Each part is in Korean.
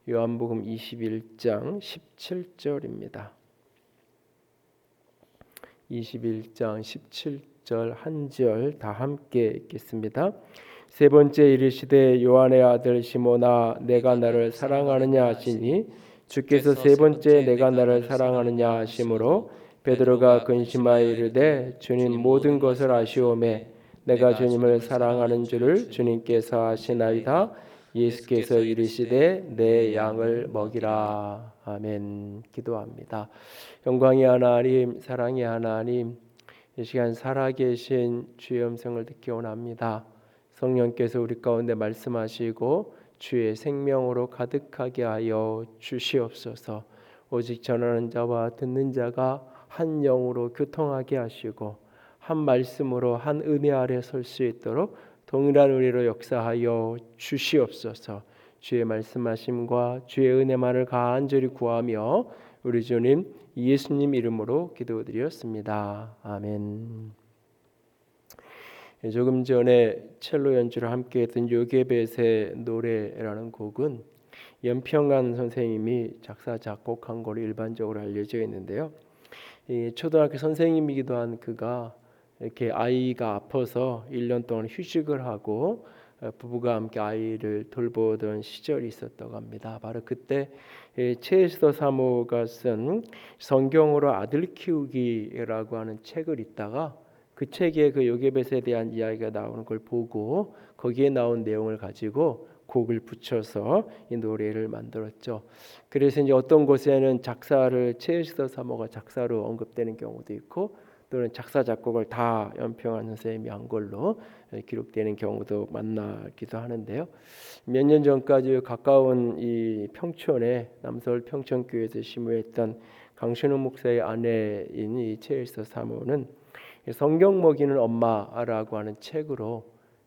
요한복음 21장 17절입니다. 21장 17절 한 절 다 함께 읽겠습니다. 세 번째 이르시되 요한의 아들 시몬아 내가 나를 사랑하느냐 하시니 주께서 세 번째 내가 나를 사랑하느냐 하심으로 베드로가 근심하여 이르되 주님 모든 것을 아시오매 내가 주님을 사랑하는 줄을 주님께서 아시나이다. 예수께서 이르시되 내 양을 먹이라. 아멘. 기도합니다. 영광의 하나님, 사랑의 하나님, 이 시간 살아계신 주의 음성을 듣기 원합니다. 성령께서 우리 가운데 말씀하시고 주의 생명으로 가득하게 하여 주시옵소서. 오직 전하는 자와 듣는 자가 한 영으로 교통하게 하시고 한 말씀으로 한 은혜 아래 설 수 있도록 동일한 은혜로 역사하여 주시옵소서. 주의 말씀하심과 주의 은혜만을 간절히 구하며 우리 주님 예수님 이름으로 기도드렸습니다. 아멘. 조금 전에 첼로 연주를 함께했던 요게벳의 노래라는 곡은 연평안 선생님이 작사 작곡한 걸로 일반적으로 알려져 있는데요. 초등학교 선생님이기도 한 그가 이렇게 아이가 아파서 1년 동안 휴직을 하고 부부가 함께 아이를 돌보던 시절이 있었다고 합니다. 바로 그때 최에스더 사모가 쓴 성경으로 아들 키우기라고 하는 책을 읽다가 그 책에 그 요게벳에 대한 이야기가 나오는 걸 보고 거기에 나온 내용을 가지고 곡을 붙여서 이 노래를 만들었죠. 그래서 이제 어떤 곳에는 작사를 최에스더 사모가 작사로 언급되는 경우도 있고 또는 작사 작곡을 다 연평안 선생님이 한 걸로 기록되는 경우도 만나기도 하는데요. 몇 년 전까지 가까운 이 평촌에 남서울 평촌교회에서 심우했던 강신우 목사의 아내인 이 최일서 사모는 성경 먹이는 엄마라고 하는 책으로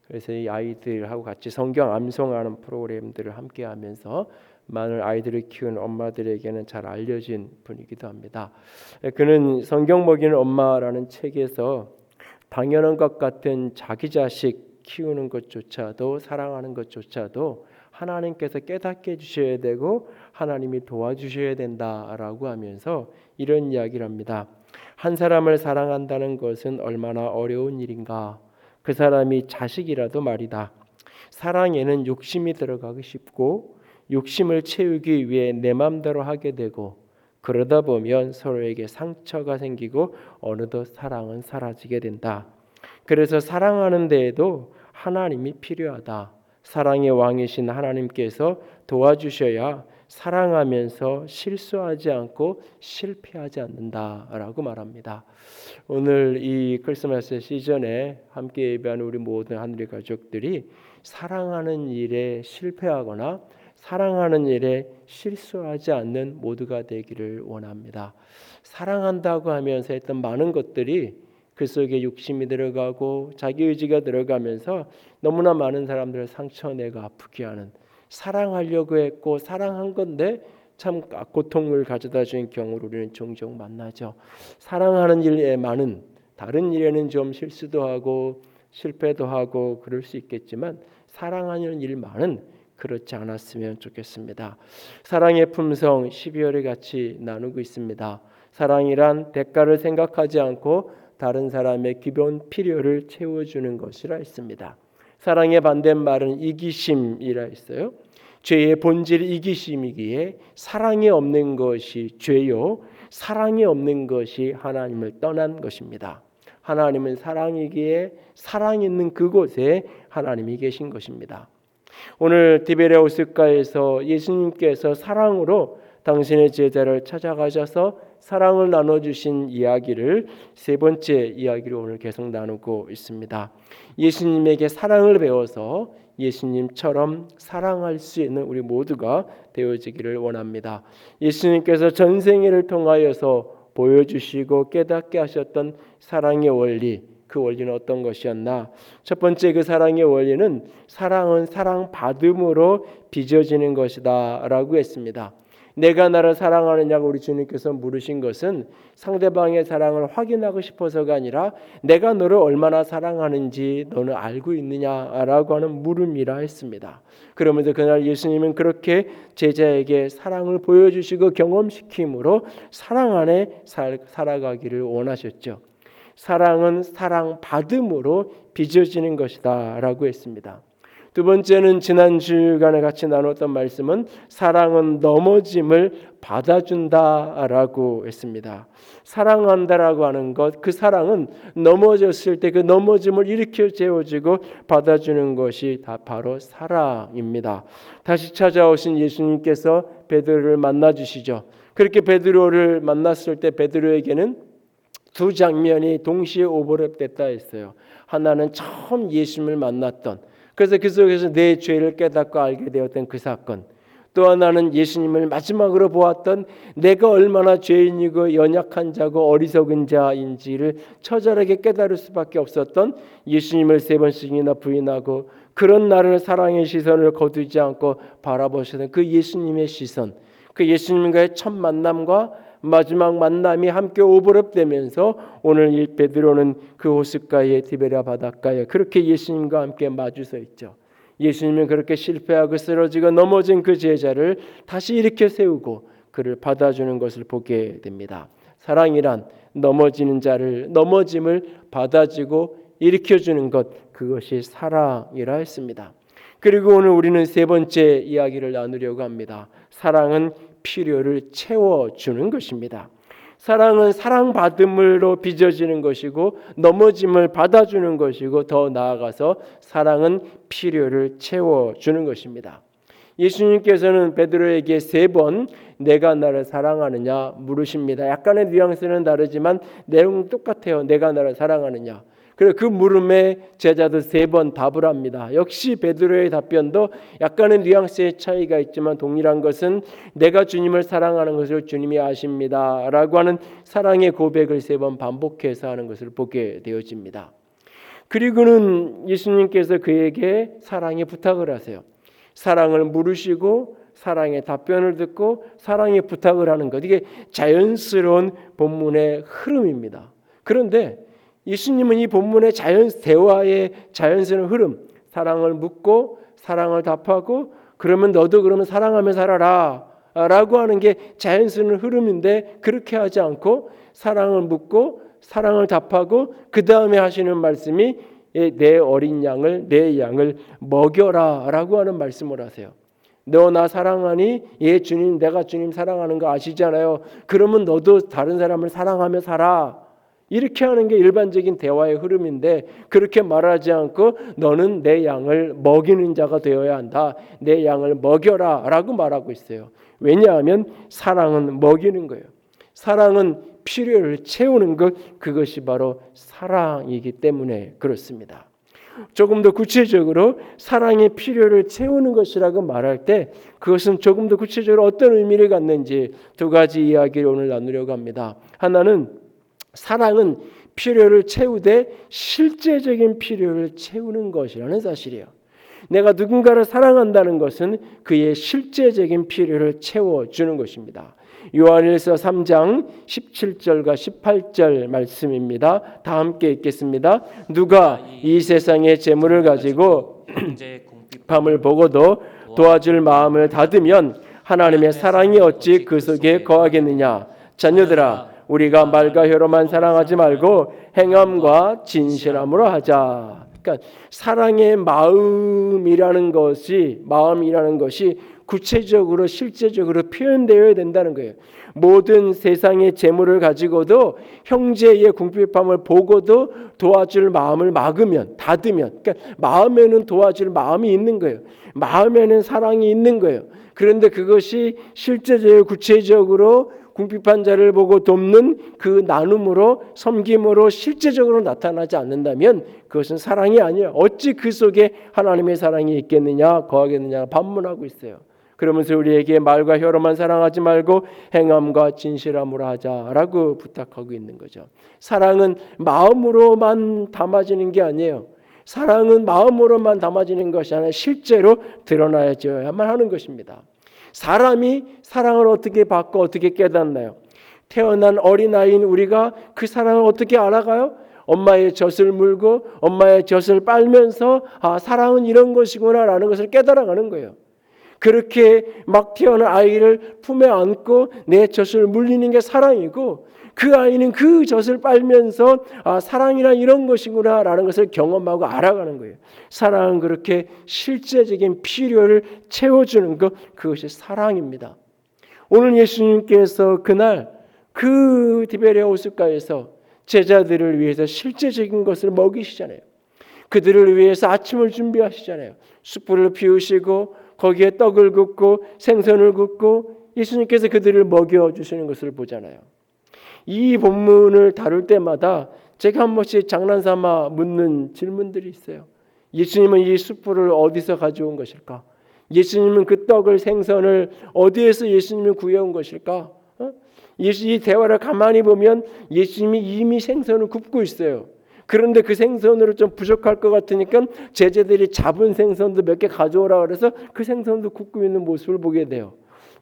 그래서 이 아이들하고 같이 성경 암송하는 프로그램들을 함께하면서 많은 아이들을 키운 엄마들에게는 잘 알려진 분이기도 합니다. 그는 성경 먹이는 엄마라는 책에서 당연한 것 같은 자기 자식 키우는 것조차도 사랑하는 것조차도 하나님께서 깨닫게 해주셔야 되고 하나님이 도와주셔야 된다라고 하면서 이런 이야기를 합니다. 한 사람을 사랑한다는 것은 얼마나 어려운 일인가. 그 사람이 자식이라도 말이다. 사랑에는 욕심이 들어가기 쉽고 욕심을 채우기 위해 내 맘대로 하게 되고 그러다 보면 서로에게 상처가 생기고 어느덧 사랑은 사라지게 된다. 그래서 사랑하는 데에도 하나님이 필요하다. 사랑의 왕이신 하나님께서 도와주셔야 사랑하면서 실수하지 않고 실패하지 않는다라고 말합니다. 오늘 이 크리스마스 시즌에 함께 예배하는 우리 모든 하늘의 가족들이 사랑하는 일에 실패하거나 사랑하는 일에 실수하지 않는 모두가 되기를 원합니다. 사랑한다고 하면서 했던 많은 것들이 그 속에 욕심이 들어가고 자기 의지가 들어가면서 너무나 많은 사람들을 상처내고 아프게 하는 사랑하려고 했고 사랑한 건데 참 고통을 가져다 주는 경우를 우리는 종종 만나죠. 사랑하는 일에 많은 다른 일에는 좀 실수도 하고 실패도 하고 그럴 수 있겠지만 사랑하는 일 많은 그렇지 않았으면 좋겠습니다. 사랑의 품성 12월에 같이 나누고 있습니다. 사랑이란 대가를 생각하지 않고 다른 사람의 기본 필요를 채워주는 것이라 했습니다. 사랑의 반대말은 이기심이라 했어요. 죄의 본질이 이기심이기에 사랑이 없는 것이 죄요. 사랑이 없는 것이 하나님을 떠난 것입니다. 하나님은 사랑이기에 사랑 있는 그곳에 하나님이 계신 것입니다. 오늘 디베레우스가에서 예수님께서 사랑으로 당신의 제자를 찾아가셔서 사랑을 나눠주신 이야기를 세 번째 이야기로 오늘 계속 나누고 있습니다. 예수님에게 사랑을 배워서 예수님처럼 사랑할 수 있는 우리 모두가 되어지기를 원합니다. 예수님께서 전생애를 통하여서 보여주시고 깨닫게 하셨던 사랑의 원리, 그 원리는 어떤 것이었나? 첫 번째 그 사랑의 원리는 사랑은 사랑받음으로 빚어지는 것이다 라고 했습니다. 내가 나를 사랑하느냐고 우리 주님께서 물으신 것은 상대방의 사랑을 확인하고 싶어서가 아니라 내가 너를 얼마나 사랑하는지 너는 알고 있느냐라고 하는 물음이라 했습니다. 그러면서 그날 예수님은 그렇게 제자에게 사랑을 보여주시고 경험시킴으로 사랑 안에 살아가기를 원하셨죠. 사랑은 사랑받음으로 빚어지는 것이다 라고 했습니다. 두 번째는 지난 주간에 같이 나눴던 말씀은 사랑은 넘어짐을 받아준다라고 했습니다. 사랑한다라고 하는 것, 그 사랑은 넘어졌을 때 그 넘어짐을 일으켜 세워주고 받아주는 것이 다 바로 사랑입니다. 다시 찾아오신 예수님께서 베드로를 만나 주시죠. 그렇게 베드로를 만났을 때 베드로에게는 두 장면이 동시에 오버랩됐다 했어요. 하나는 처음 예수님을 만났던, 그래서 그 속에서 내 죄를 깨닫고 알게 되었던 그 사건, 또 하나는 예수님을 마지막으로 보았던 내가 얼마나 죄인이고 연약한 자고 어리석은 자인지를 처절하게 깨달을 수밖에 없었던 예수님을 3번씩이나 부인하고 그런 나를 사랑의 시선을 거두지 않고 바라보시는 그 예수님의 시선, 그 예수님과의 첫 만남과 마지막 만남이 함께 오버랩되면서 오늘 이 베드로는 그 호숫가에 디베랴 바닷가에 그렇게 예수님과 함께 마주서 있죠. 예수님은 그렇게 실패하고 쓰러지고 넘어진 그 제자를 다시 일으켜 세우고 그를 받아주는 것을 보게 됩니다. 사랑이란 넘어지는 자를 넘어짐을 받아주고 일으켜주는 것, 그것이 사랑이라 했습니다. 그리고 오늘 우리는 세 번째 이야기를 나누려고 합니다. 사랑은 필요를 채워주는 것입니다. 사랑은 사랑받음으로 빚어지는 것이고 넘어짐을 받아주는 것이고 더 나아가서 사랑은 필요를 채워주는 것입니다. 예수님께서는 베드로에게 3번 내가 나를 사랑하느냐 물으십니다. 약간의 뉘앙스는 다르지만 내용은 똑같아요. 내가 나를 사랑하느냐. 그리고 그 물음에 제자들 3번 답을 합니다. 역시 베드로의 답변도 약간의 뉘앙스의 차이가 있지만 동일한 것은 내가 주님을 사랑하는 것을 주님이 아십니다 라고 하는 사랑의 고백을 3번 반복해서 하는 것을 보게 되어집니다. 그리고는 예수님께서 그에게 사랑의 부탁을 하세요. 사랑을 물으시고 사랑의 답변을 듣고 사랑의 부탁을 하는 것, 이게 자연스러운 본문의 흐름입니다. 그런데 예수님은 이 본문의 대화의 자연스러운 흐름, 사랑을 묻고 사랑을 답하고 그러면 너도 그러면 사랑하며 살아라 라고 하는 게 자연스러운 흐름인데 그렇게 하지 않고 사랑을 묻고 사랑을 답하고 그 다음에 하시는 말씀이 내 어린 양을 내 양을 먹여라 라고 하는 말씀을 하세요. 너 나 사랑하니? 예 주님, 내가 주님 사랑하는 거 아시잖아요. 그러면 너도 다른 사람을 사랑하며 살아. 이렇게 하는 게 일반적인 대화의 흐름인데 그렇게 말하지 않고 너는 내 양을 먹이는 자가 되어야 한다. 내 양을 먹여라 라고 말하고 있어요. 왜냐하면 사랑은 먹이는 거예요. 사랑은 필요를 채우는 것, 그것이 바로 사랑이기 때문에 그렇습니다. 조금 더 구체적으로 사랑의 필요를 채우는 것이라고 말할 때 그것은 조금 더 구체적으로 어떤 의미를 갖는지 2가지 이야기를 오늘 나누려고 합니다. 하나는 사랑은 필요를 채우되 실제적인 필요를 채우는 것이라는 사실이에요. 내가 누군가를 사랑한다는 것은 그의 실제적인 필요를 채워주는 것입니다. 요한일서 3장 17절과 18절 말씀입니다. 다 함께 읽겠습니다. 누가 이 세상의 재물을 가지고 밤을 보고도 도와줄 마음을 닫으면 하나님의 사랑이 어찌 그 속에 거하겠느냐. 자녀들아, 우리가 말과 혀로만 사랑하지 말고 행함과 진실함으로 하자. 그러니까 사랑의 마음이라는 것이 구체적으로 실제적으로 표현되어야 된다는 거예요. 모든 세상의 재물을 가지고도 형제의 궁핍함을 보고도 도와줄 마음을 닫으면, 그러니까 마음에는 도와줄 마음이 있는 거예요. 마음에는 사랑이 있는 거예요. 그런데 그것이 실제적으로 구체적으로 궁핍한 자를 보고 돕는 그 나눔으로 섬김으로 실제적으로 나타나지 않는다면 그것은 사랑이 아니에요. 어찌 그 속에 하나님의 사랑이 있겠느냐 거하겠느냐 반문하고 있어요. 그러면서 우리에게 말과 혀로만 사랑하지 말고 행함과 진실함으로 하자라고 부탁하고 있는 거죠. 사랑은 마음으로만 담아지는 게 아니에요. 사랑은 마음으로만 담아지는 것이 아니라 실제로 드러나야만 하는 것입니다. 사람이 사랑을 어떻게 받고 어떻게 깨닫나요? 태어난 어린아이인 우리가 그 사랑을 어떻게 알아가요? 엄마의 젖을 물고 엄마의 젖을 빨면서 사랑은 이런 것이구나 라는 것을 깨달아가는 거예요. 그렇게 막 태어난 아이를 품에 안고 내 젖을 물리는 게 사랑이고, 그 아이는 그 젖을 빨면서 사랑이란 이런 것이구나 라는 것을 경험하고 알아가는 거예요. 사랑은 그렇게 실제적인 필요를 채워주는 것, 그것이 사랑입니다. 오늘 예수님께서 그날 그 디베레아 호숫가에서 제자들을 위해서 실제적인 것을 먹이시잖아요. 그들을 위해서 아침을 준비하시잖아요. 숯불을 피우시고 거기에 떡을 굽고 생선을 굽고 예수님께서 그들을 먹여주시는 것을 보잖아요. 이 본문을 다룰 때마다 제가 한 번씩 장난삼아 묻는 질문들이 있어요. 예수님은 이 숯불을 어디서 가져온 것일까? 예수님은 그 떡을 생선을 어디에서 예수님은 구해온 것일까? 이 대화를 가만히 보면 예수님이 이미 생선을 굽고 있어요. 그런데 그 생선으로 좀 부족할 것 같으니까 제자들이 잡은 생선도 몇 개 가져오라 그래서 그 생선도 굽고 있는 모습을 보게 돼요.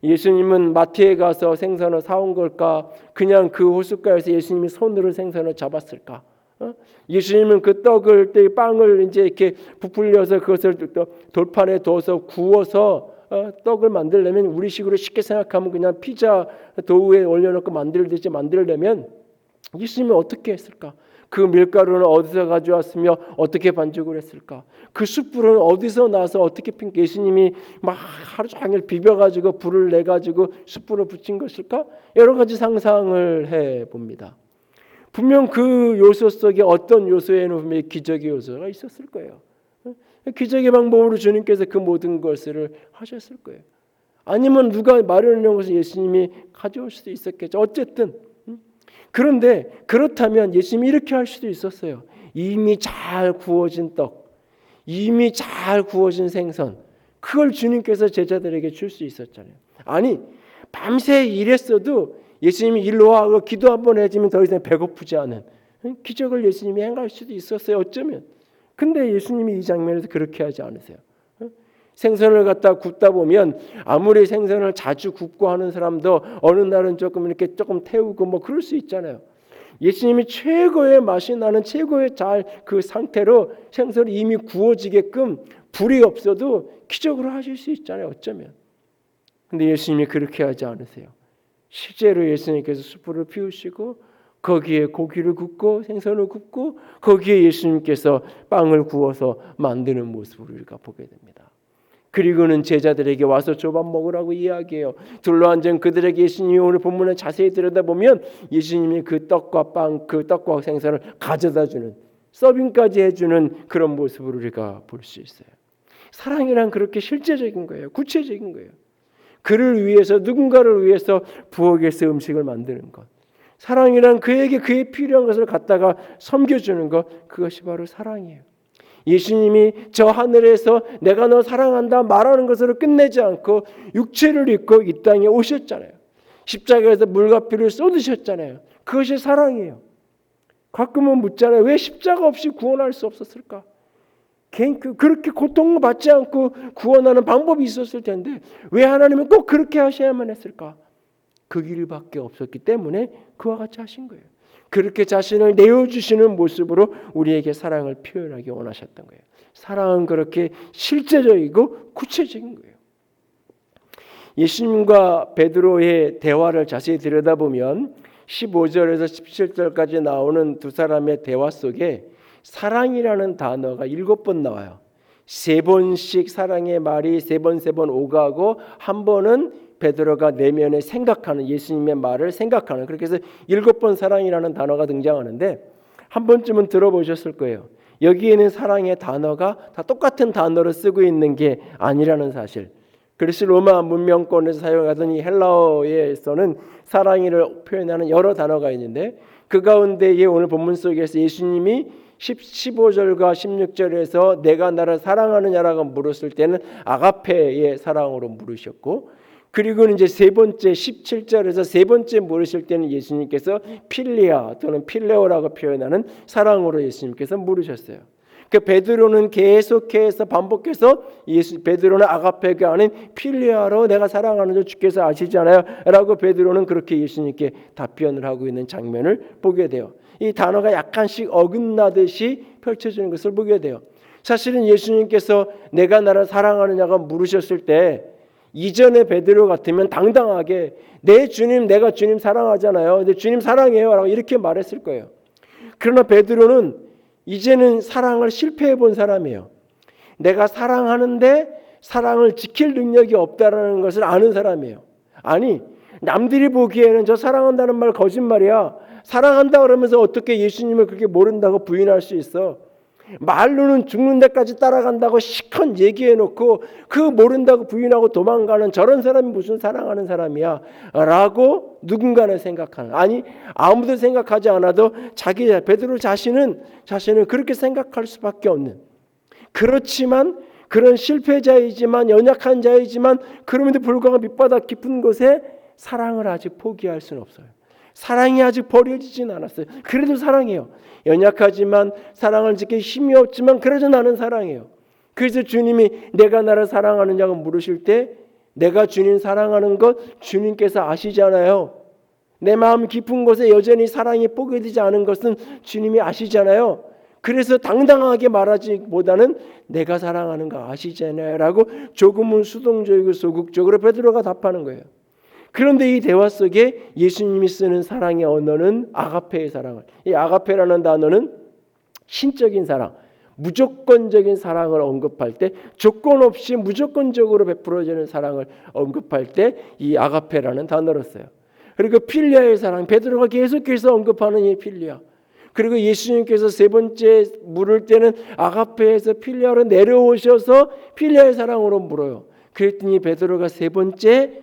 예수님은 마트에 가서 생선을 사온 걸까? 그냥 그 호숫가에서 예수님이 손으로 생선을 잡았을까? 예수님은 그 떡을, 빵을 이제 이렇게 부풀려서 그것을 돌판에 둬서 구워서 떡을 만들려면 우리식으로 쉽게 생각하면 그냥 피자 도우에 올려놓고 만들듯이 만들려면 예수님은 어떻게 했을까? 그 밀가루는 어디서 가져왔으며 어떻게 반죽을 했을까? 그 숯불은 어디서 나서 어떻게 예수님이 막 하루 종일 비벼가지고 불을 내가지고 숯불을 붙인 것일까? 여러 가지 상상을 해봅니다. 분명 그 요소 속에 어떤 요소에는 분명히 기적의 요소가 있었을 거예요. 기적의 방법으로 주님께서 그 모든 것을 하셨을 거예요. 아니면 누가 마련해 놓은 것을 예수님이 가져올 수도 있었겠죠. 어쨌든 그런데 그렇다면 예수님이 이렇게 할 수도 있었어요. 이미 잘 구워진 떡, 이미 잘 구워진 생선, 그걸 주님께서 제자들에게 줄 수 있었잖아요. 아니 밤새 일했어도 예수님이 일로 와 기도 한번 해주면 더 이상 배고프지 않은 기적을 예수님이 행할 수도 있었어요. 어쩌면. 근데 예수님이 이 장면에서 그렇게 하지 않으세요. 생선을 갖다 굽다 보면 아무리 생선을 자주 굽고 하는 사람도 어느 날은 조금 태우고 뭐 그럴 수 있잖아요. 예수님이 최고의 맛이 나는 최고의 잘 그 상태로 생선이 이미 구워지게끔 불이 없어도 기적으로 하실 수 있잖아요. 어쩌면. 근데 예수님이 그렇게 하지 않으세요. 실제로 예수님께서 숯불을 피우시고 거기에 고기를 굽고 생선을 굽고 거기에 예수님께서 빵을 구워서 만드는 모습을 우리가 보게 됩니다. 그리고는 제자들에게 와서 조밥 먹으라고 이야기해요. 둘러앉은 그들에게 예수님이 오늘 본문을 자세히 들여다보면 예수님이 그 떡과 빵, 그 떡과 생선을 가져다주는, 서빙까지 해주는 그런 모습을 우리가 볼 수 있어요. 사랑이란 그렇게 실제적인 거예요. 구체적인 거예요. 그를 위해서, 누군가를 위해서 부엌에서 음식을 만드는 것. 사랑이란 그에게 그의 필요한 것을 갖다가 섬겨주는 것, 그것이 바로 사랑이에요. 예수님이 저 하늘에서 내가 너 사랑한다 말하는 것으로 끝내지 않고 육체를 입고 이 땅에 오셨잖아요. 십자가에서 물과 피를 쏟으셨잖아요. 그것이 사랑이에요. 가끔은 묻잖아요. 왜 십자가 없이 구원할 수 없었을까? 그렇게 고통받지 않고 구원하는 방법이 있었을 텐데 왜 하나님은 꼭 그렇게 하셔야만 했을까? 그 길밖에 없었기 때문에 그와 같이 하신 거예요. 그렇게 자신을 내어주시는 모습으로 우리에게 사랑을 표현하기 원하셨던 거예요. 사랑은 그렇게 실제적이고 구체적인 거예요. 예수님과 베드로의 대화를 자세히 들여다보면 15절에서 17절까지 나오는 두 사람의 대화 속에 사랑이라는 단어가 7번 나와요. 3번씩 사랑의 말이 3번 오가고 한 번은 베드로가 내면에 생각하는 예수님의 말을 생각하는, 그렇게 해서 7번 사랑이라는 단어가 등장하는데 한 번쯤은 들어보셨을 거예요. 여기에는 사랑의 단어가 다 똑같은 단어를 쓰고 있는 게 아니라는 사실. 그래서 로마 문명권에서 사용하던 이 헬라어에서는 사랑이를 표현하는 여러 단어가 있는데 그 가운데에 오늘 본문 속에서 예수님이 15절과 16절에서 내가 나를 사랑하느냐라고 물었을 때는 아가페의 사랑으로 물으셨고, 그리고 이제 세 번째 17절에서 세 번째 물으실 때는 예수님께서 필리아 또는 필레오라고 표현하는 사랑으로 예수님께서 물으셨어요. 그 베드로는 계속해서 반복해서 베드로는 아가페가 아닌 필리아로 내가 사랑하는 줄 주께서 아시잖아요 라고 베드로는 그렇게 예수님께 답변을 하고 있는 장면을 보게 돼요. 이 단어가 약간씩 어긋나듯이 펼쳐지는 것을 보게 돼요. 사실은 예수님께서 내가 나를 사랑하느냐고 물으셨을 때 이전에 베드로 같으면 당당하게 내 주님, 내가 주님 사랑하잖아요, 내 주님 사랑해요 라고 이렇게 말했을 거예요. 그러나 베드로는 이제는 사랑을 실패해 본 사람이에요. 내가 사랑하는데 사랑을 지킬 능력이 없다는 것을 아는 사람이에요. 아니, 남들이 보기에는 저 사랑한다는 말 거짓말이야. 사랑한다 그러면서 어떻게 예수님을 그렇게 모른다고 부인할 수 있어? 말로는 죽는 데까지 따라간다고 시컷 얘기해놓고 그 모른다고 부인하고 도망가는 저런 사람이 무슨 사랑하는 사람이야 라고 누군가는 생각하는, 아니 아무도 생각하지 않아도 자기 베드로 자신은 그렇게 생각할 수밖에 없는, 그렇지만 그런 실패자이지만 연약한 자이지만 그럼에도 불구하고 밑바닥 깊은 곳에 사랑을 아직 포기할 수는 없어요. 사랑이 아직 버려지진 않았어요. 그래도 사랑해요. 연약하지만 사랑을 지킬 힘이 없지만 그래도 나는 사랑해요. 그래서 주님이 내가 나를 사랑하느냐고 물으실 때 내가 주님 사랑하는 것 주님께서 아시잖아요. 내 마음 깊은 곳에 여전히 사랑이 포기되지 않은 것은 주님이 아시잖아요. 그래서 당당하게 말하지보다는 내가 사랑하는 거 아시잖아요 라고 조금은 수동적이고 소극적으로 베드로가 답하는 거예요. 그런데 이 대화 속에 예수님이 쓰는 사랑의 언어는 아가페의 사랑을, 이 아가페라는 단어는 신적인 사랑, 무조건적인 사랑을 언급할 때, 조건 없이 무조건적으로 베풀어지는 사랑을 언급할 때 이 아가페라는 단어를 써요. 그리고 필리아의 사랑, 베드로가 계속해서 언급하는 이 필리아, 그리고 예수님께서 세 번째 물을 때는 아가페에서 필리아로 내려오셔서 필리아의 사랑으로 물어요. 그랬더니 베드로가 세 번째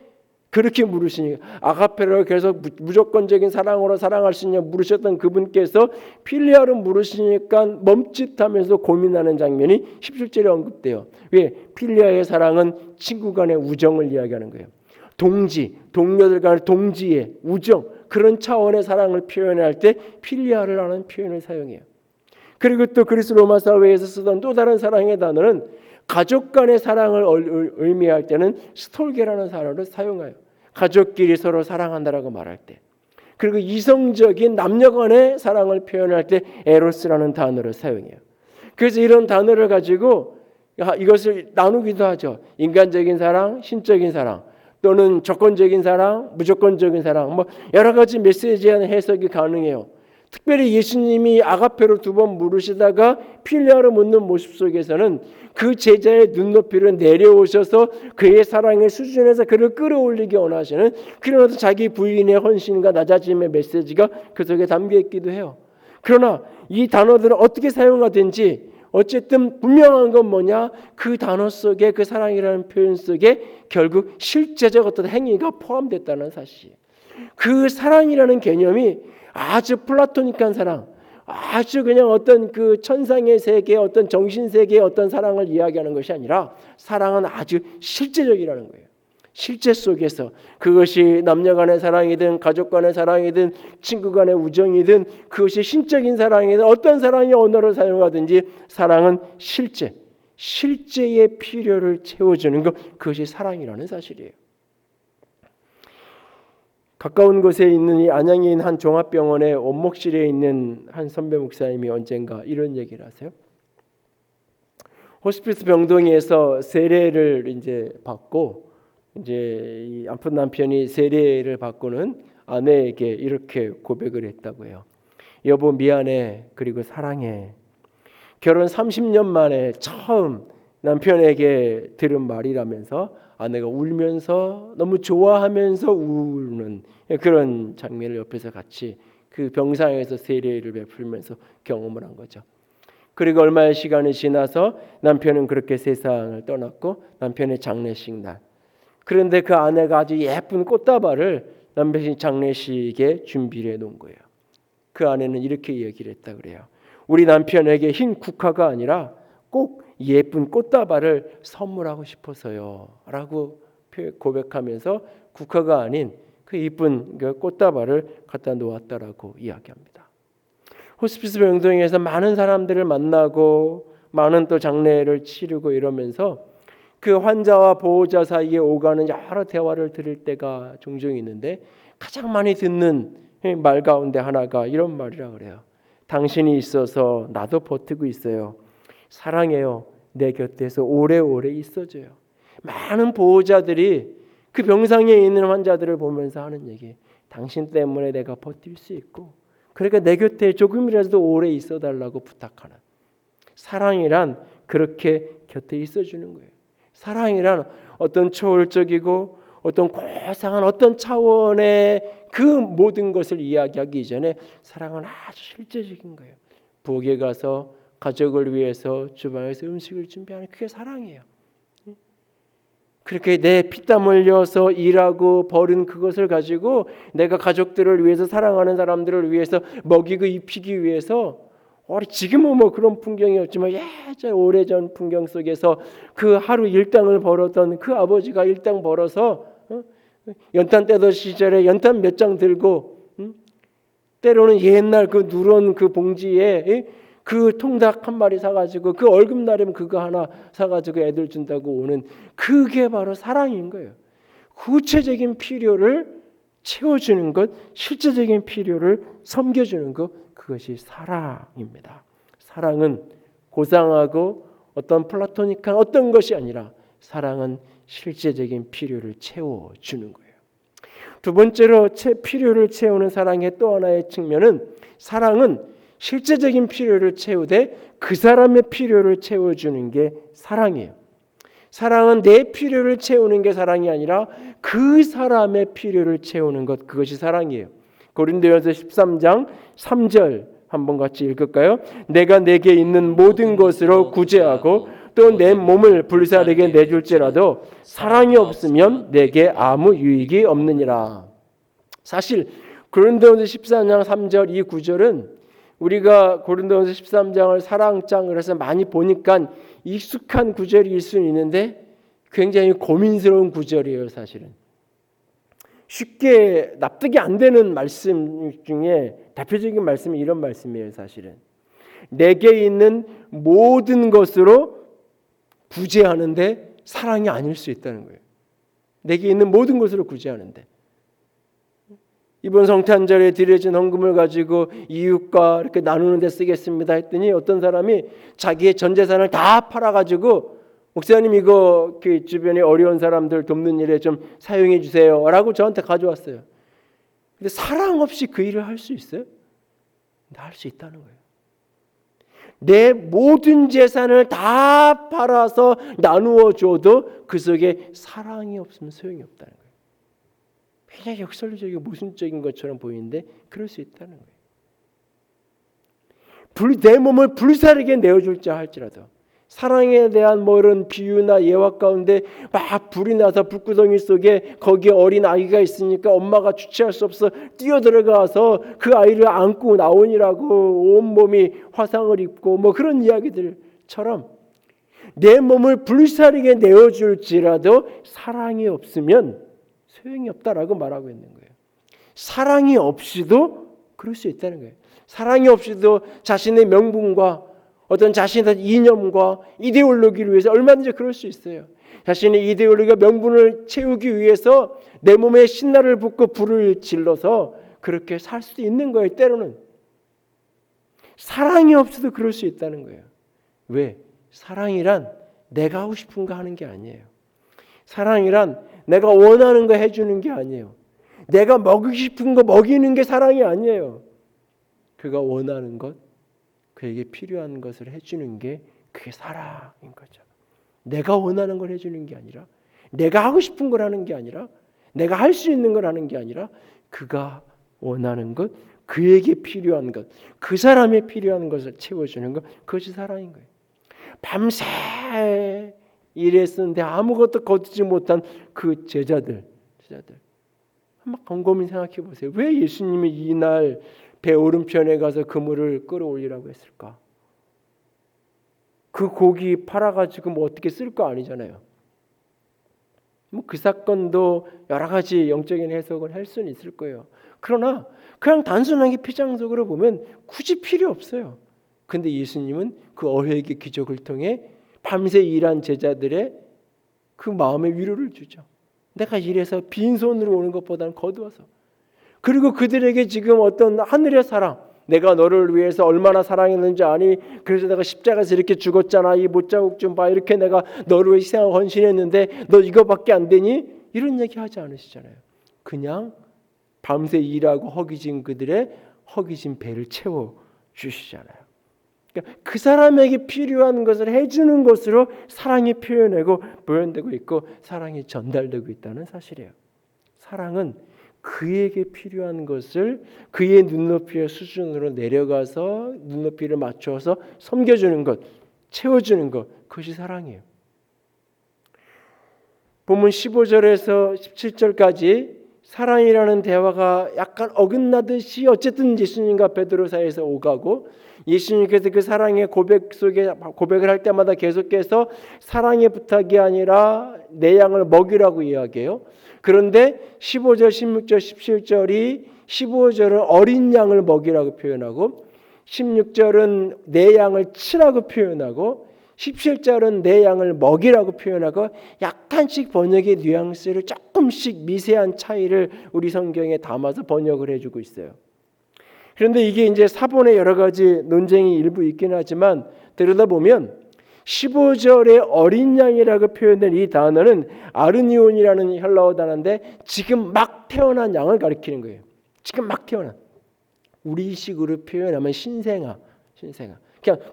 그렇게 물으시니까, 아가페로 계속 무조건적인 사랑으로 사랑할 수 있냐 물으셨던 그분께서 필리아로 물으시니까 멈칫하면서 고민하는 장면이 17절에 언급돼요. 왜? 필리아의 사랑은 친구 간의 우정을 이야기하는 거예요. 동지, 동료들 간의 동지의 우정, 그런 차원의 사랑을 표현할 때 필리아를 하는 표현을 사용해요. 그리고 또 그리스 로마 사회에서 쓰던 또 다른 사랑의 단어는 가족 간의 사랑을 의미할 때는 스톨게라는 단어를 사용해요. 가족끼리 서로 사랑한다라고 말할 때. 그리고 이성적인 남녀 간의 사랑을 표현할 때 에로스라는 단어를 사용해요. 그래서 이런 단어를 가지고 이것을 나누기도 하죠. 인간적인 사랑, 신적인 사랑, 또는 조건적인 사랑, 무조건적인 사랑, 뭐 여러 가지 메시지에 대한 해석이 가능해요. 특별히 예수님이 아가페로 두 번 물으시다가 필리아로 묻는 모습 속에서는 그 제자의 눈높이를 내려오셔서 그의 사랑의 수준에서 그를 끌어올리기 원하시는 그런 어떤 자기 부인의 헌신과 낮아짐의 메시지가 그 속에 담겨 있기도 해요. 그러나 이 단어들은 어떻게 사용하든지 어쨌든 분명한 건 뭐냐? 그 단어 속에, 그 사랑이라는 표현 속에 결국 실제적 어떤 행위가 포함됐다는 사실. 그 사랑이라는 개념이 아주 플라토닉한 사랑, 아주 그냥 어떤 그 천상의 세계, 어떤 정신 세계의 어떤 사랑을 이야기하는 것이 아니라 사랑은 아주 실제적이라는 거예요. 실제 속에서 그것이 남녀 간의 사랑이든 가족 간의 사랑이든 친구 간의 우정이든 그것이 신적인 사랑이든 어떤 사랑의 언어를 사용하든지 사랑은 실제의 필요를 채워주는 것, 그것이 사랑이라는 사실이에요. 가까운 곳에 있는 이 안양에 있는 한 종합병원의 원목실에 있는 한 선배 목사님이 언젠가 이런 얘기를 하세요. 호스피스 병동에서 세례를 이제 받고 이제 이 아픈 남편이 세례를 받고는 아내에게 이렇게 고백을 했다고 해요. 여보 미안해, 그리고 사랑해. 결혼 30년 만에 처음 남편에게 들은 말이라면서 아내가 울면서 너무 좋아하면서 우는 그런 장면을 옆에서 같이 그 병상에서 세례를 베풀면서 경험을 한 거죠. 그리고 얼마의 시간이 지나서 남편은 그렇게 세상을 떠났고 남편의 장례식 날, 그런데 그 아내가 아주 예쁜 꽃다발을 남편이 장례식에 준비를 해놓은 거예요. 그 아내는 이렇게 얘기를 했다 그래요. 우리 남편에게 흰 국화가 아니라 꼭 예쁜 꽃다발을 선물하고 싶어서요 라고 고백하면서 국화가 아닌 그 예쁜 꽃다발을 갖다 놓았다라고 이야기합니다. 호스피스 병동에서 많은 사람들을 만나고 많은 또 장례를 치르고 이러면서 그 환자와 보호자 사이에 오가는 여러 대화를 들을 때가 종종 있는데 가장 많이 듣는 말 가운데 하나가 이런 말이라 그래요. 당신이 있어서 나도 버티고 있어요. 사랑해요. 내 곁에서 오래오래 있어줘요. 많은 보호자들이 그 병상에 있는 환자들을 보면서 하는 얘기. 당신 때문에 내가 버틸 수 있고 그러니까 내 곁에 조금이라도 오래 있어달라고 부탁하는. 사랑이란 그렇게 곁에 있어주는 거예요. 사랑이란 어떤 초월적이고 어떤 고상한 어떤 차원의 그 모든 것을 이야기하기 이전에 사랑은 아주 실제적인 거예요. 부엌에 가서 가족을 위해서 주방에서 음식을 준비하는 그게 사랑이에요. 그렇게 내 피땀 흘려서 일하고 벌은 그것을 가지고 내가 가족들을 위해서 사랑하는 사람들을 위해서 먹이고 입히기 위해서 지금은 뭐 그런 풍경이 없지만 예전 오래전 풍경 속에서 그 하루 일당을 벌었던 그 아버지가 일당 벌어서 연탄 떼던 시절에 연탄 몇 장 들고 때로는 옛날 그 누런 그 봉지에 그 통닭 한 마리 사가지고 그 월급날이면 그거 하나 사가지고 애들 준다고 오는 그게 바로 사랑인 거예요. 구체적인 필요를 채워주는 것, 실제적인 필요를 섬겨주는 것, 그것이 사랑입니다. 사랑은 고상하고 어떤 플라토닉한 어떤 것이 아니라 사랑은 실제적인 필요를 채워주는 거예요. 두 번째로 필요를 채우는 사랑의 또 하나의 측면은 사랑은 실제적인 필요를 채우되 그 사람의 필요를 채워주는 게 사랑이에요. 사랑은 내 필요를 채우는 게 사랑이 아니라 그 사람의 필요를 채우는 것, 그것이 사랑이에요. 고린도전서 13장 3절 한번 같이 읽을까요? 내가 내게 있는 모든 것으로 구제하고 또 내 몸을 불사르게 내줄지라도 사랑이 없으면 내게 아무 유익이 없느니라. 사실 고린도전서 14장 3절 이 구절은 우리가 고린도전서 13장을 사랑장을 해서 많이 보니까 익숙한 구절일 수는 있는데 굉장히 고민스러운 구절이에요. 사실은 쉽게 납득이 안 되는 말씀 중에 대표적인 말씀이 이런 말씀이에요. 사실은 내게 있는 모든 것으로 구제하는데 사랑이 아닐 수 있다는 거예요. 내게 있는 모든 것으로 구제하는데 이번 성탄절에 드려진 헌금을 가지고 이웃과 이렇게 나누는 데 쓰겠습니다 했더니 어떤 사람이 자기의 전 재산을 다 팔아가지고 목사님 이거 그 주변에 어려운 사람들 돕는 일에 좀 사용해 주세요 라고 저한테 가져왔어요. 근데 사랑 없이 그 일을 할 수 있어요? 할 수 있다는 거예요. 내 모든 재산을 다 팔아서 나누어 줘도 그 속에 사랑이 없으면 소용이 없다는 거예요. 굉장히 역설적이고 모순적인 것처럼 보이는데 그럴 수 있다는 거예요. 내 몸을 불사르게 내어줄자 할지라도 사랑에 대한 뭐 이런 비유나 예화 가운데 막 불이 나서 불구덩이 속에 거기에 어린 아이가 있으니까 엄마가 주체할 수 없어 뛰어들어가서 그 아이를 안고 나오니라고 온몸이 화상을 입고 뭐 그런 이야기들처럼 내 몸을 불사르게 내어줄지라도 사랑이 없으면 소용이 없다라고 말하고 있는 거예요. 사랑이 없이도 그럴 수 있다는 거예요. 사랑이 없이도 자신의 명분과 어떤 자신의 이념과 이데올로기를 위해서 얼마든지 그럴 수 있어요. 자신의 이데올로기와 명분을 채우기 위해서 내 몸에 신나를 붓고 불을 질러서 그렇게 살 수도 있는 거예요. 때로는 사랑이 없어도 그럴 수 있다는 거예요. 왜? 사랑이란 내가 하고 싶은 거 하는 게 아니에요. 사랑이란 내가 원하는 거 해주는 게 아니에요. 내가 먹이고 싶은 거 먹이는 게 사랑이 아니에요. 그가 원하는 것, 그에게 필요한 것을 해주는 게 그게 사랑인 거죠. 내가 원하는 걸 해주는 게 아니라 내가 하고 싶은 걸 하는 게 아니라 내가 할 수 있는 걸 하는 게 아니라 그가 원하는 것, 그에게 필요한 것, 그 사람의 필요한 것을 채워주는 것, 그것이 사랑인 거예요. 밤새 일했었는데 아무것도 거두지 못한 그 제자들 한번 곰곰이 생각해 보세요. 왜 예수님이 이날 배 오른편에 가서 그물을 끌어올리라고 했을까? 그 고기 팔아가지고 뭐 어떻게 쓸 거 아니잖아요. 뭐 그 사건도 여러 가지 영적인 해석을 할 수는 있을 거예요. 그러나 그냥 단순하게 피장적으로 보면 굳이 필요 없어요. 근데 예수님은 그 어회의 기적을 통해 밤새 일한 제자들의 그 마음의 위로를 주죠. 내가 이래서 빈손으로 오는 것보다는 거두어서. 그리고 그들에게 지금 어떤 하늘의 사랑, 내가 너를 위해서 얼마나 사랑했는지 아니? 그래서 내가 십자가에서 이렇게 죽었잖아. 이 못자국 좀 봐. 이렇게 내가 너를 위해 희생하고 헌신했는데 너 이거밖에 안 되니? 이런 얘기 하지 않으시잖아요. 그냥 밤새 일하고 허기진 그들의 허기진 배를 채워 주시잖아요. 그러니까 그 사람에게 필요한 것을 해주는 것으로 사랑이 표현되고 있고 사랑이 전달되고 있다는 사실이에요. 사랑은 그에게 필요한 것을 그의 눈높이의 수준으로 내려가서 눈높이를 맞춰서 섬겨주는 것, 채워주는 것, 그것이 사랑이에요. 본문 15절에서 17절까지 사랑이라는 대화가 약간 어긋나듯이 어쨌든 예수님과 베드로 사이에서 오가고 예수님께서 그 사랑의 고백을 할 때마다 계속해서 사랑의 부탁이 아니라 내 양을 먹이라고 이야기해요. 그런데 15절, 16절, 17절이 15절은 어린 양을 먹이라고 표현하고 16절은 내 양을 치라고 표현하고 17절은 내 양을 먹이라고 표현하고 약간씩 번역의 뉘앙스를 조금씩 미세한 차이를 우리 성경에 담아서 번역을 해주고 있어요. 그런데 이게 이제 사본의 여러 가지 논쟁이 일부 있긴 하지만 들여다보면 15절의 어린 양이라고 표현된 이 단어는 아르니온이라는 헬라어 단어인데 지금 막 태어난 양을 가리키는 거예요. 지금 막 태어난. 우리식으로 표현하면 신생아.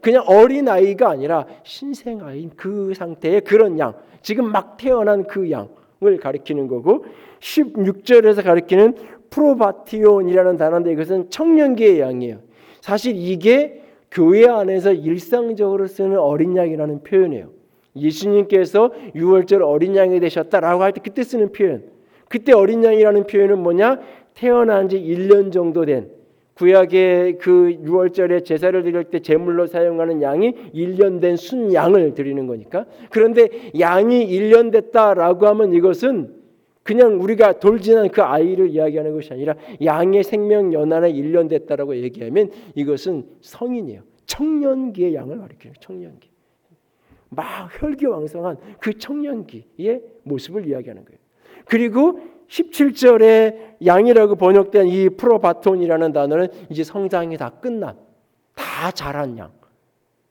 그냥 어린 아이가 아니라 신생아인 그 상태의 그런 양. 지금 막 태어난 그 양을 가리키는 거고 16절에서 가리키는 프로바티온이라는 단어인데 이것은 청년기의 양이에요. 사실 이게 교회 안에서 일상적으로 쓰는 어린 양이라는 표현이에요. 예수님께서 6월절 어린 양이 되셨다라고 할 때 그때 쓰는 표현. 그때 어린 양이라는 표현은 뭐냐? 태어난 지 1년 정도 된 구약의 그 6월절에 제사를 드릴 때 제물로 사용하는 양이 1년 된 순양을 드리는 거니까. 그런데 양이 1년 됐다라고 하면 이것은 그냥 우리가 돌진한 그 아이를 이야기하는 것이 아니라 양의 생명 연한에 1년 됐다라고 얘기하면 이것은 성인이에요. 청년기의 양을 가리켜요. 청년기. 막 혈기왕성한 그 청년기의 모습을 이야기하는 거예요. 그리고 17절에 양이라고 번역된 이 프로바톤이라는 단어는 이제 성장이 다 끝난, 다 자란 양.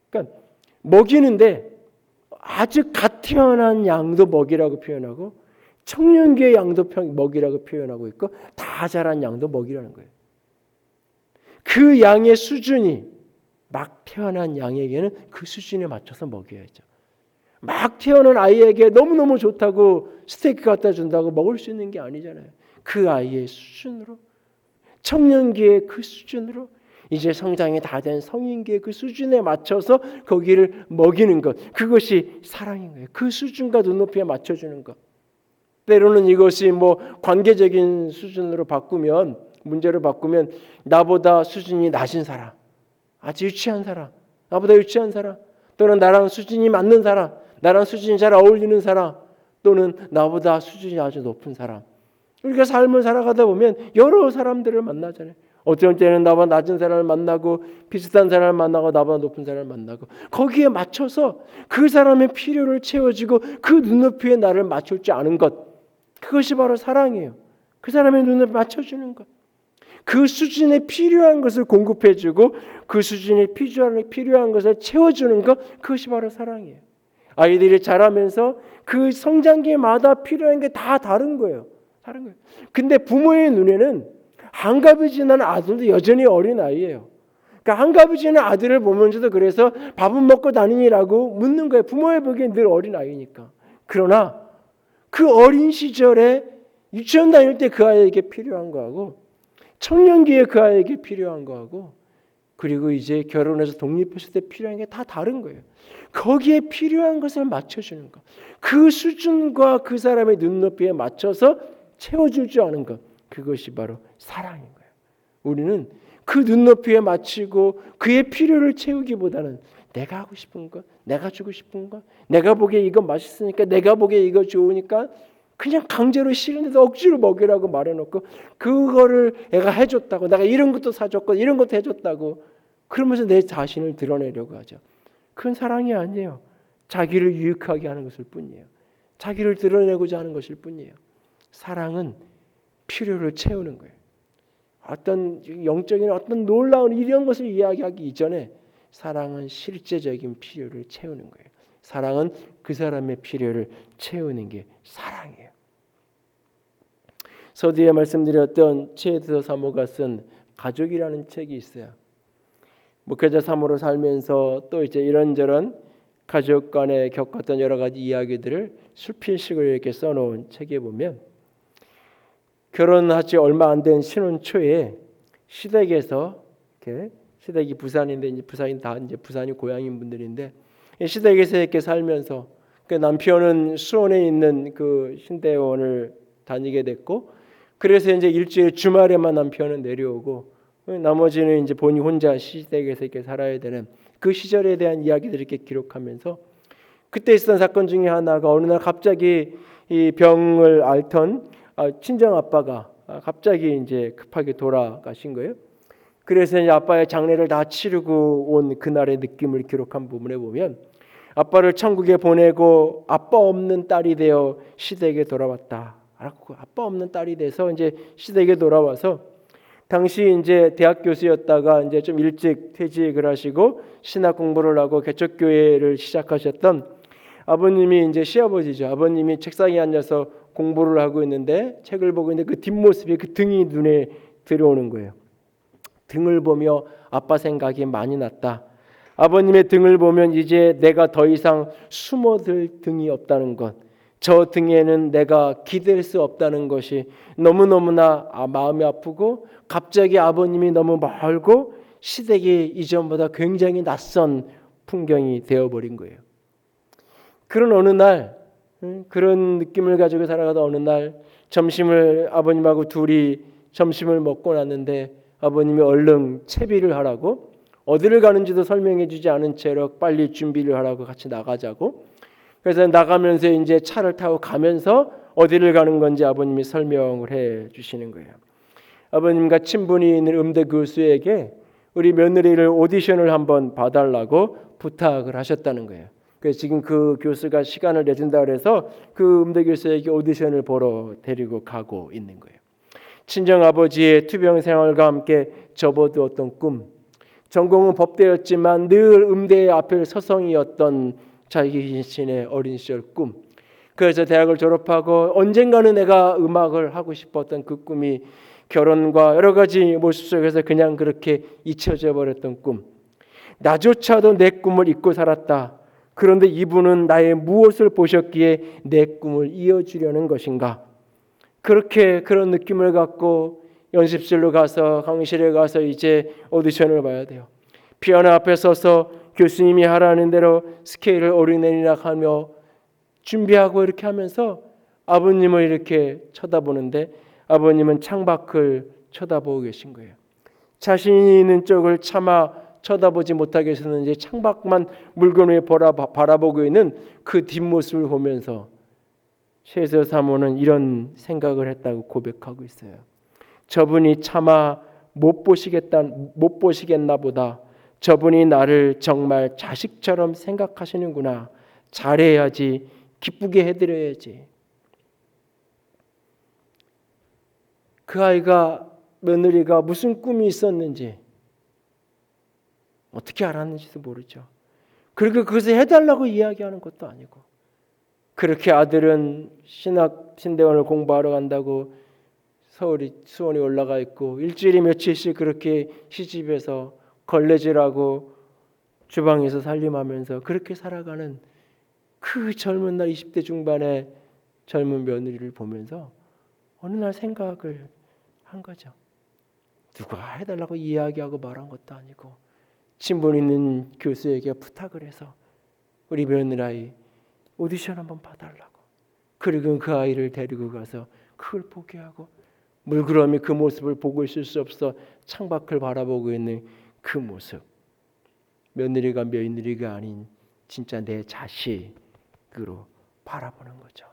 그러니까 먹이는데 아주 갓 태어난 양도 먹이라고 표현하고 청년기의 양도 먹이라고 표현하고 있고 다 자란 양도 먹이라는 거예요. 그 양의 수준이 막 태어난 양에게는 그 수준에 맞춰서 먹여야죠. 막 태어난 아이에게 너무너무 좋다고 스테이크 갖다 준다고 먹을 수 있는 게 아니잖아요. 그 아이의 수준으로 청년기의 그 수준으로 이제 성장이 다 된 성인기의 그 수준에 맞춰서 거기를 먹이는 것, 그것이 사랑인 거예요. 그 수준과 눈높이에 맞춰주는 것. 때로는 이것이 뭐 관계적인 수준으로 바꾸면 문제를 바꾸면 나보다 수준이 낮은 사람, 아주 유치한 사람, 나보다 유치한 사람, 또는 나랑 수준이 맞는 사람, 나랑 수준이 잘 어울리는 사람, 또는 나보다 수준이 아주 높은 사람. 우리가 삶을 살아가다 보면 여러 사람들을 만나잖아요. 어떤 때는 나보다 낮은 사람을 만나고 비슷한 사람을 만나고 나보다 높은 사람을 만나고 거기에 맞춰서 그 사람의 필요를 채워주고 그 눈높이에 나를 맞출 줄 아는 것, 그것이 바로 사랑이에요. 그 사람의 눈을 맞춰주는 것. 그 수준에 필요한 것을 공급해주고 그 수준에 필요한 것을 채워주는 것, 그것이 바로 사랑이에요. 아이들이 자라면서 그 성장기마다 필요한 게 다 다른 거예요. 다른 거예요. 근데 부모의 눈에는 한갑이 지난 아들도 여전히 어린 아이예요. 그러니까 한갑이 지난 아들을 보면서도 그래서 밥은 먹고 다니니라고 묻는 거예요. 부모의 보기엔 늘 어린 아이니까. 그러나 그 어린 시절에 유치원 다닐 때 그 아이에게 필요한 거하고 청년기에 그 아이에게 필요한 거하고 그리고 이제 결혼해서 독립했을 때 필요한 게 다 다른 거예요. 거기에 필요한 것을 맞춰주는 것. 그 수준과 그 사람의 눈높이에 맞춰서 채워줄 줄 아는 것. 그것이 바로 사랑인 거예요. 우리는 그 눈높이에 맞추고 그의 필요를 채우기보다는 내가 하고 싶은 것, 내가 주고 싶은 것, 내가 보기에 이거 맛있으니까, 내가 보기에 이거 좋으니까 그냥 강제로 싫은데도 억지로 먹이라고 말해놓고 그거를 애가 해줬다고, 내가 이런 것도 사줬고 이런 것도 해줬다고 그러면서 내 자신을 드러내려고 하죠. 그건 사랑이 아니에요. 자기를 유익하게 하는 것일 뿐이에요. 자기를 드러내고자 하는 것일 뿐이에요. 사랑은 필요를 채우는 거예요. 어떤 영적인 어떤 놀라운 이런 것을 이야기하기 이전에 사랑은 실제적인 필요를 채우는 거예요. 사랑은 그 사람의 필요를 채우는 게 사랑이에요. 서두에 말씀드렸던 최에서 사모가 쓴 가족이라는 책이 있어요. 목회자 사모로 살면서 또 이제 이런저런 가족 간에 겪었던 여러 가지 이야기들을 술필식을 이렇게 써놓은 책에 보면 결혼하지 얼마 안 된 신혼 초에 시댁에서 이렇게 시댁이 부산인데 이제 부산이 고향인 분들인데 시댁에서 이렇게 살면서 그 남편은 수원에 있는 그 신대원을 다니게 됐고 그래서 이제 일주일 주말에만 남편은 내려오고 나머지는 이제 본인 혼자 시댁에서 이렇게 살아야 되는 그 시절에 대한 이야기들을 이렇게 기록하면서 그때 있었던 사건 중에 하나가 어느 날 갑자기 이 병을 앓던 친정 아빠가 갑자기 이제 급하게 돌아가신 거예요. 그래서 이제 아빠의 장례를 다 치르고 온 그날의 느낌을 기록한 부분에 보면 아빠를 천국에 보내고 아빠 없는 딸이 되어 시댁에 돌아왔다. 아빠 없는 딸이 돼서 이제 시댁에 돌아와서 당시 이제 대학 교수였다가 이제 좀 일찍 퇴직을 하시고 신학 공부를 하고 개척교회를 시작하셨던 아버님이 이제 시아버지죠. 아버님이 책상에 앉아서 공부를 하고 있는데 책을 보고 있는데 그 뒷모습이 그 등이 눈에 들어오는 거예요. 등을 보며 아빠 생각이 많이 났다. 아버님의 등을 보면 이제 내가 더 이상 숨어들 등이 없다는 것, 저 등에는 내가 기댈 수 없다는 것이 너무너무나 마음이 아프고 갑자기 아버님이 너무 멀고 시댁이 이전보다 굉장히 낯선 풍경이 되어버린 거예요. 그런 어느 날 그런 느낌을 가지고 살아가다 어느 날 점심을 아버님하고 둘이 점심을 먹고 났는데 아버님이 얼른 채비를 하라고 어디를 가는지도 설명해 주지 않은 채로 빨리 준비를 하라고 같이 나가자고 그래서 나가면서 이제 차를 타고 가면서 어디를 가는 건지 아버님이 설명을 해 주시는 거예요. 아버님과 친분이 있는 음대 교수에게 우리 며느리를 오디션을 한번 봐달라고 부탁을 하셨다는 거예요. 그래서 지금 그 교수가 시간을 내준다 그래서 그 음대 교수에게 오디션을 보러 데리고 가고 있는 거예요. 친정 아버지의 투병 생활과 함께 접어두었던 꿈, 전공은 법대였지만 늘 음대의 앞에 서성이었던 자기 자신의 어린 시절 꿈. 그래서 대학을 졸업하고 언젠가는 내가 음악을 하고 싶었던 그 꿈이 결혼과 여러 가지 모습 속에서 그냥 그렇게 잊혀져 버렸던 꿈. 나조차도 내 꿈을 잊고 살았다. 그런데 이분은 나의 무엇을 보셨기에 내 꿈을 이어주려는 것인가? 그렇게 그런 느낌을 갖고 연습실로 가서 강의실에 가서 이제 오디션을 봐야 돼요. 피아노 앞에 서서 교수님이 하라는 대로 스케일을 오르내리락 하며 준비하고 이렇게 하면서 아버님을 이렇게 쳐다보는데 아버님은 창밖을 쳐다보고 계신 거예요. 자신이 있는 쪽을 차마 쳐다보지 못하겠었는지 창밖만 물건을 바라보고 있는 그 뒷모습을 보면서 최에서 사모는 이런 생각을 했다고 고백하고 있어요. 저분이 차마 못 보시겠나 보다. 저분이 나를 정말 자식처럼 생각하시는구나. 잘해야지. 기쁘게 해드려야지. 그 아이가 며느리가 무슨 꿈이 있었는지 어떻게 알았는지도 모르죠. 그리고 그것을 해달라고 이야기하는 것도 아니고 그렇게 아들은 신대원을 공부하러 간다고 수원에 올라가 있고 일주일에 며칠씩 그렇게 시집에서 걸레질하고 주방에서 살림하면서 그렇게 살아가는 그 젊은 날 20대 중반의 젊은 며느리를 보면서 어느 날 생각을 한 거죠. 누가 해달라고 이야기하고 말한 것도 아니고 친분 있는 교수에게 부탁을 해서 우리 며느라이 오디션 한번 봐달라고. 그리고 그 아이를 데리고 가서 그걸 보게 하고 물끄러미 그 모습을 보고 있을 수 없어 창밖을 바라보고 있는 그 모습. 며느리가 아닌 진짜 내 자식으로 바라보는 거죠.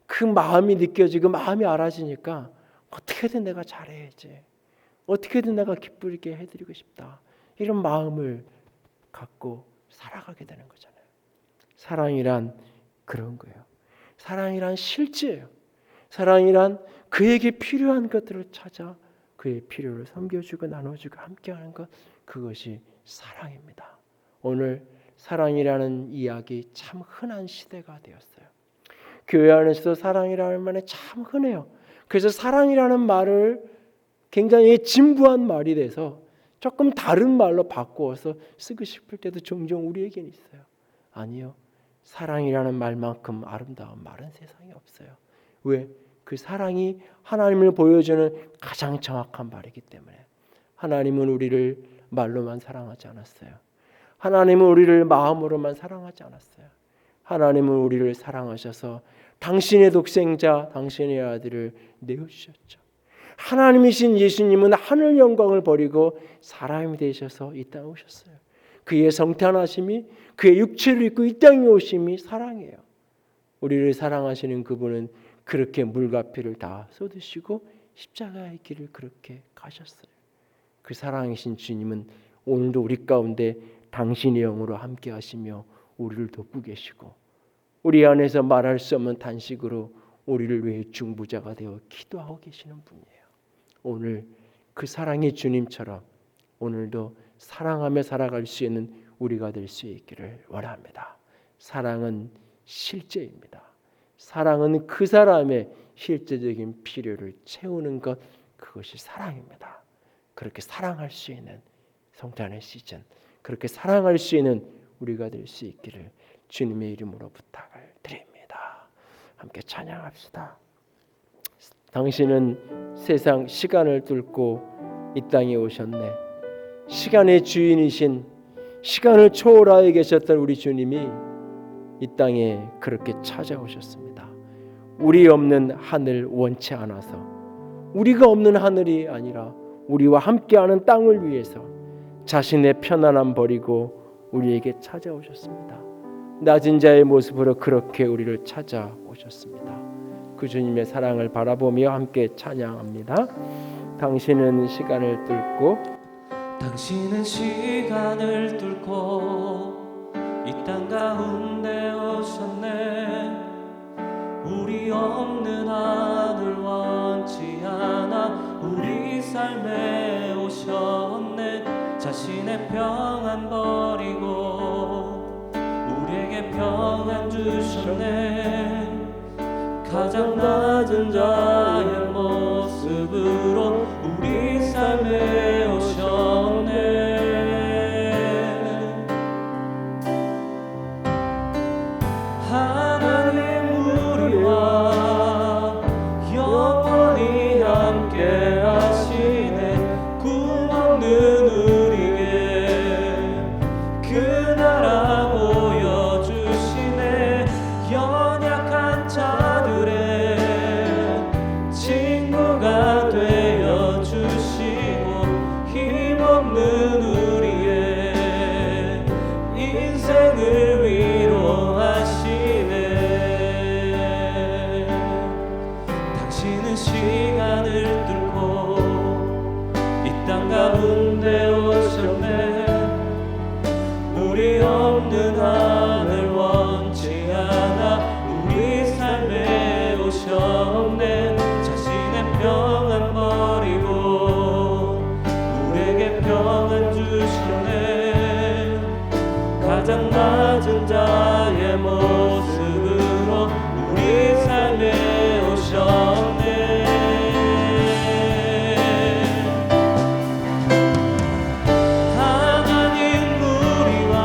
그 마음이 느껴지고 마음이 알아지니까 어떻게든 내가 잘해야지. 어떻게든 내가 기쁘게 해드리고 싶다. 이런 마음을 갖고 살아가게 되는 거잖아요. 사랑이란 그런 거예요. 사랑이란 실제예요. 사랑이란 그에게 필요한 것들을 찾아 그의 필요를 섬겨주고 나눠주고 함께하는 것, 그것이 사랑입니다. 오늘 사랑이라는 이야기 참 흔한 시대가 되었어요. 교회 안에서도 사랑이라는 말이 참 흔해요. 그래서 사랑이라는 말을 굉장히 진부한 말이 돼서 조금 다른 말로 바꾸어서 쓰고 싶을 때도 종종 우리에게는 있어요. 아니요, 사랑이라는 말만큼 아름다운 말은 세상에 없어요. 왜? 그 사랑이 하나님을 보여주는 가장 정확한 말이기 때문에. 하나님은 우리를 말로만 사랑하지 않았어요. 하나님은 우리를 마음으로만 사랑하지 않았어요. 하나님은 우리를 사랑하셔서 당신의 독생자, 당신의 아들을 내어주셨죠. 하나님이신 예수님은 하늘 영광을 버리고 사람이 되셔서 이 땅에 오셨어요. 그의 성탄하심이, 그의 육체를 입고 이 땅에 오심이 사랑이에요. 우리를 사랑하시는 그분은 그렇게 물과 피를 다 쏟으시고 십자가의 길을 그렇게 가셨어요. 그 사랑이신 주님은 오늘도 우리 가운데 당신의 영으로 함께 하시며 우리를 돕고 계시고, 우리 안에서 말할 수 없는 단식으로 우리를 위해 중보자가 되어 기도하고 계시는 분이에요. 오늘 그 사랑의 주님처럼 오늘도 사랑하며 살아갈 수 있는 우리가 될 수 있기를 원합니다. 사랑은 실제입니다. 사랑은 그 사람의 실제적인 필요를 채우는 것, 그것이 사랑입니다. 그렇게 사랑할 수 있는 성탄의 시즌, 그렇게 사랑할 수 있는 우리가 될 수 있기를 주님의 이름으로 부탁을 드립니다. 함께 찬양합시다. 당신은 세상 시간을 뚫고 이 땅에 오셨네. 시간의 주인이신, 시간을 초월하여 계셨던 우리 주님이 이 땅에 그렇게 찾아오셨습니다. 우리 없는 하늘 원치 않아서, 우리가 없는 하늘이 아니라 우리와 함께하는 땅을 위해서 자신의 편안함 버리고 우리에게 찾아오셨습니다. 낮은 자의 모습으로 그렇게 우리를 찾아오셨습니다. 그 주님의 사랑을 바라보며 함께 찬양합니다. 당신은 시간을 뚫고, 당신은 시간을 뚫고 이 땅 가운데 오셨네. 우리 없는 하늘 원치 않아 우리 삶에 오셨네. 자신의 평안 버리고 우리에게 평안 주셨네. 가장 낮은 자의 모습으로 우리 삶에 오셨네. 하나님 우리와 영원히 함께 하시네. 꿈없는 우리에게 그 나라 보여주시네. 연약한 자들의 친구가 되어주시고 힘없는 우리의 인생을 위로하시네. 당신은 시간을 뚫고 이 땅 가운데 오셨네. 우리 없는 하늘 원치 않아 우리 삶에 오셨네. 자신의 평안 버리고 우리에게 평안 주셨네. 가장 낮은 자의 모습으로 우리 삶에 오셨네. 하나님 우리와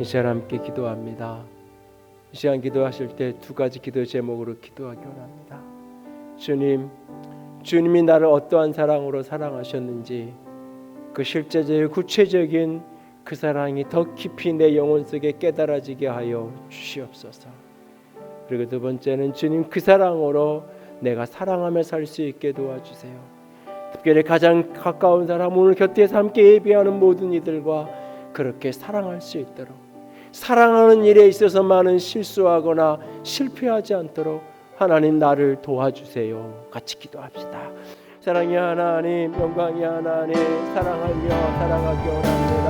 이 시간 함께 기도합니다. 이 시간 기도하실 때 두 가지 기도 제목으로 기도하기 원합니다. 주님, 주님이 나를 어떠한 사랑으로 사랑하셨는지 그 실제적인 구체적인 그 사랑이 더 깊이 내 영혼 속에 깨달아지게 하여 주시옵소서. 그리고 두 번째는 주님, 그 사랑으로 내가 사랑하며 살 수 있게 도와주세요. 특별히 가장 가까운 사람, 오늘 곁에서 함께 예배하는 모든 이들과 그렇게 사랑할 수 있도록, 사랑하는 일에 있어서만은 실수하거나 실패하지 않도록 하나님 나를 도와주세요. 같이 기도합시다. 사랑의 하나님, 영광의 하나님, 사랑하며 살아가기 원합니다.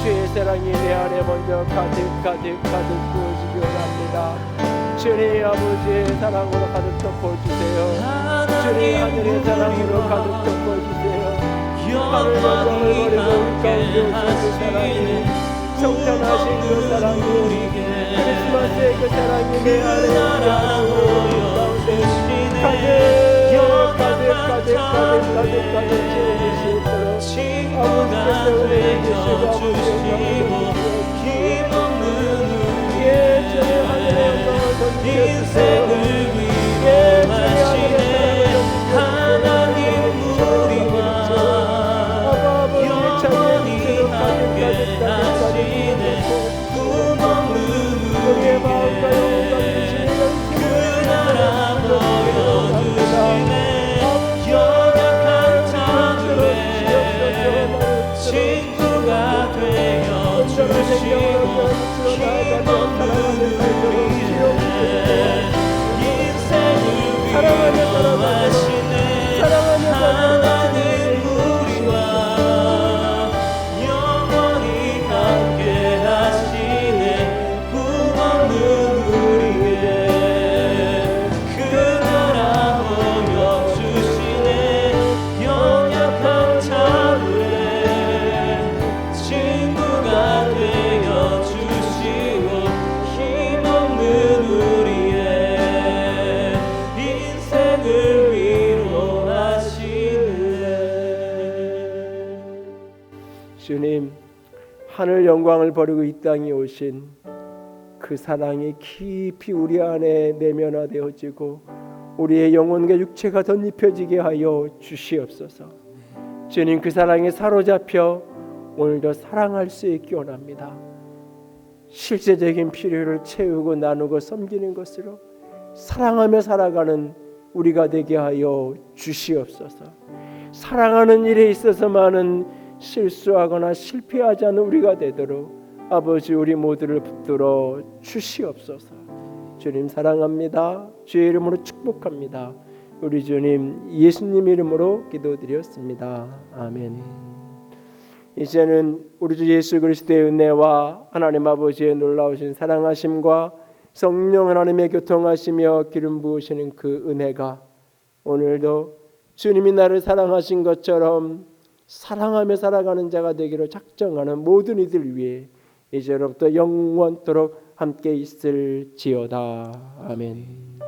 주의 사랑이 내 안에 먼저 가득 부어지기 원합니다. 주님 아버지의 사랑으로 가득 덮어주세요. 주님 하늘의 사랑으로 가득 덮어주세요. 하늘 영광을 버리고 우리 가운데 오신 그 사랑이, 성탄하신 그 사랑이, 크리스마스의 그 사랑이 내 안에 가득 채워질 수 있도록 아버지께서 은혜해 주시고 힘없는 우리의 주의 하늘의 영광을 던지셨으세요. 주의 하늘의 하나님 우리와 영원히 함께 하시네. 꿈없는 우리의 마음과 영혼과 그 나라 보여주시네. 연약한 자들의 친구가 되어 주시고 힘없는 우리의 인생을 위로하시네. 하나님 우리와 영원히 함께 하시네. 꿈없는 우리의 그 나라 보여주시네. 연약한 자들의 친구가 되어 주시고 힘없는 우리의 인생을 위로하시네. 주님, 하늘 영광을 버리고 이 땅에 오신 그 사랑이 깊이 우리 안에 내면화되어지고 우리의 영혼과 육체가 덧입혀지게 하여 주시옵소서. 주님, 그 사랑에 사로잡혀 오늘도 사랑할 수 있게 원합니다. 실제적인 필요를 채우고 나누고 섬기는 것으로 사랑하며 살아가는 우리가 되게 하여 주시옵소서. 사랑하는 일에 있어서만은 실수하거나 실패하지 않는 우리가 되도록 아버지 우리 모두를 붙들어 주시옵소서. 주님 사랑합니다. 주의 이름으로 축복합니다. 우리 주님 예수님 이름으로 기도드렸습니다. 아멘. 이제는 우리 주 예수 그리스도의 은혜와 하나님 아버지의 놀라우신 사랑하심과 성령 하나님의 교통하시며 기름 부으시는 그 은혜가 오늘도 주님이 나를 사랑하신 것처럼 사랑하며 살아가는 자가 되기로 작정하는 모든 이들 위해 이제로부터 영원토록 함께 있을지어다. 아멘.